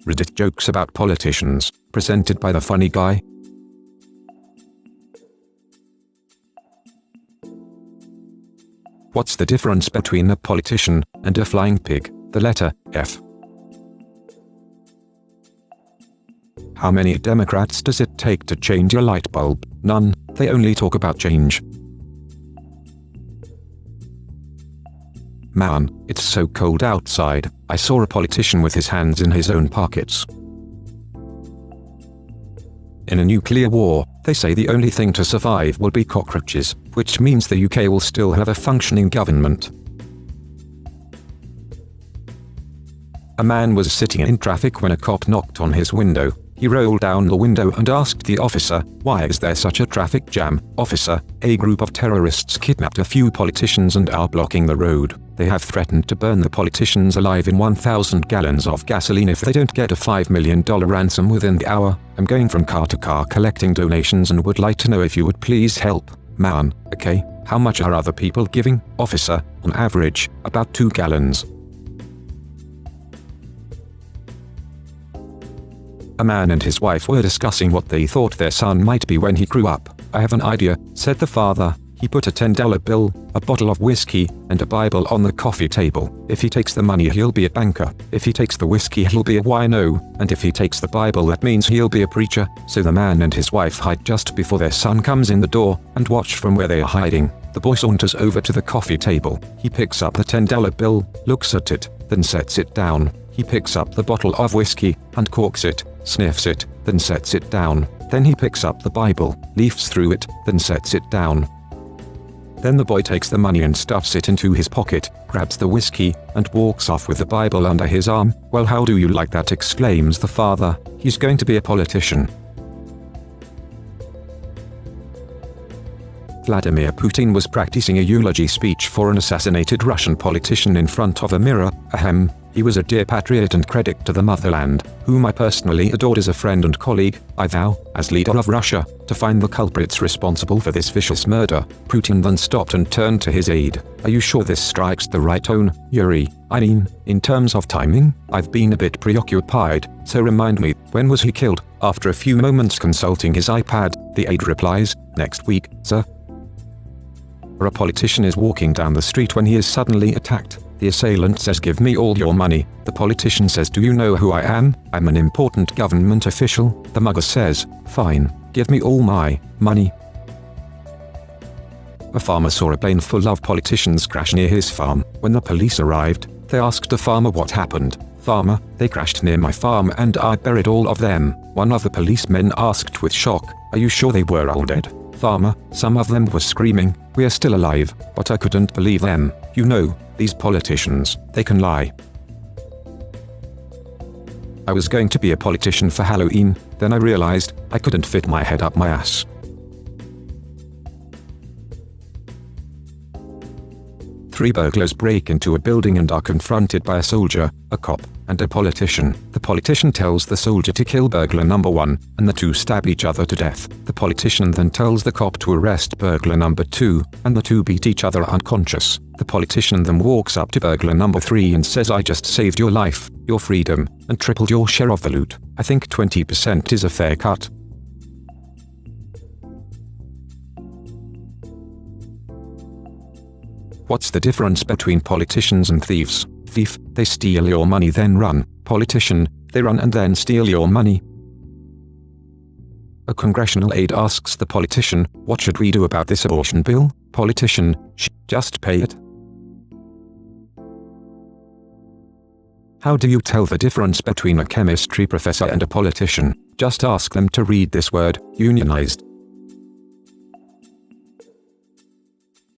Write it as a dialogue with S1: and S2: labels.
S1: Reddit jokes about politicians, presented by the funny guy. What's the difference between a politician and a flying pig? The letter F. How many Democrats does it take to change a light bulb? None, they only talk about change. Man, it's so cold outside, I saw a politician with his hands in his own pockets. In a nuclear war, they say the only thing to survive will be cockroaches, which means the UK will still have a functioning government. A man was sitting in traffic when a cop knocked on his window. He rolled down the window and asked the officer, "Why is there such a traffic jam, officer?" "A group of terrorists kidnapped a few politicians and are blocking the road. They have threatened to burn the politicians alive in 1,000 gallons of gasoline if they don't get a $5 million ransom within the hour. I'm going from car to car collecting donations and would like to know if you would please help." "Man, okay, how much are other people giving?" "Officer, on average, about 2 gallons. A man and his wife were discussing what they thought their son might be when he grew up. "I have an idea," said the father. He put a $10 bill, a bottle of whiskey, and a Bible on the coffee table. "If he takes the money, he'll be a banker. If he takes the whiskey, he'll be a wino. And if he takes the Bible, that means he'll be a preacher." So the man and his wife hide just before their son comes in the door, and watch from where they are hiding. The boy saunters over to the coffee table. He picks up the $10 bill, looks at it, then sets it down. He picks up the bottle of whiskey, and corks it, sniffs it, then sets it down. Then he picks up the Bible, leafs through it, then sets it down. Then the boy takes the money and stuffs it into his pocket, grabs the whiskey, and walks off with the Bible under his arm. "Well, how do you like that?" exclaims the father. "He's going to be a politician." Vladimir Putin was practicing a eulogy speech for an assassinated Russian politician in front of a mirror. Ahem. He was a dear patriot and credit to the motherland, whom I personally adored as a friend and colleague. I vow, as leader of Russia, to find the culprits responsible for this vicious murder. Putin then stopped and turned to his aide. "Are you sure this strikes the right tone, Yuri? I mean, in terms of timing, I've been a bit preoccupied, so remind me, when was he killed?" After a few moments consulting his iPad, the aide replies, "Next week, sir." A politician is walking down the street when he is suddenly attacked. The assailant says, "Give me all your money." The politician says, "Do you know who I am? I'm an important government official." The mugger says, "Fine, give me all my money." A farmer saw a plane full of politicians crash near his farm. When the police arrived, they asked the farmer what happened. "Farmer, they crashed near my farm and I buried all of them." One of the policemen asked with shock, "Are you sure they were all dead?" "Farmer, some of them were screaming, 'We are still alive,' but I couldn't believe them. You know, these politicians, they can lie." I was going to be a politician for Halloween, then I realized I couldn't fit my head up my ass. Three burglars break into a building and are confronted by a soldier, a cop, and a politician. The politician tells the soldier to kill burglar number 1, and the two stab each other to death. The politician then tells the cop to arrest burglar number 2, and the two beat each other unconscious. The politician then walks up to burglar number 3 and says, "I just saved your life, your freedom, and tripled your share of the loot. I think 20% is a fair cut." What's the difference between politicians and thieves? Thief, they steal your money then run. Politician, they run and then steal your money. A congressional aide asks the politician, "What should we do about this abortion bill?" Politician, "Just pay it." How do you tell the difference between a chemistry professor and a politician? Just ask them to read this word, unionized.